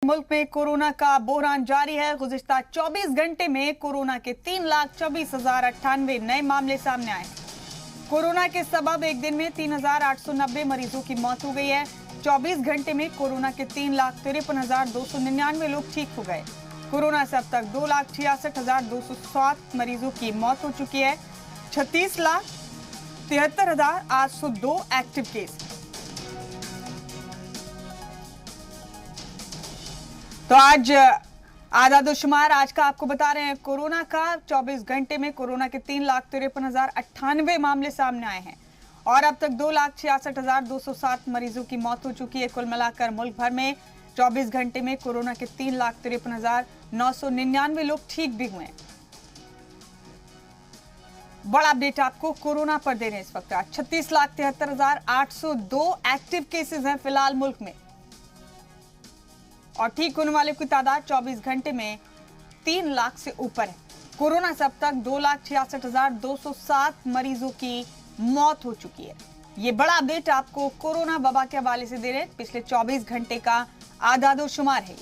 मुल्क में कोरोना का बहरान जारी है। गुज़िश्ता 24 घंटे में कोरोना के 3,24,098 नए मामले सामने आए। कोरोना के सबब एक दिन में 3,890 मरीजों की मौत हो गई है। 24 घंटे में कोरोना के 3,53,299 लोग ठीक हो गए। कोरोना से अब तक 2,66,207 मरीजों की मौत हो चुकी है। 36,73,802 एक्टिव केस। तो आज आदादोशुमार आज का आपको बता रहे हैं। कोरोना का 24 घंटे में कोरोना के 3,53,098 मामले सामने आए हैं और अब तक 2,66,207 मरीजों की मौत हो चुकी है। कुल मिलाकर मुल्क भर में 24 घंटे में कोरोना के 3,53,999 लोग ठीक भी हुए हैं। बड़ा अपडेट आपको कोरोना पर दे रहे हैं इस वक्त। 36,73,802 एक्टिव केसेस हैं फिलहाल मुल्क में और ठीक होने वाले की तादाद 24 घंटे में 3 लाख से ऊपर है। कोरोना से अब तक 2,66,207 मरीजों की मौत हो चुकी है। ये बड़ा अपडेट आपको कोरोना वबा के हवाले से दे रहे हैं। पिछले 24 घंटे का आदादोशुमार है।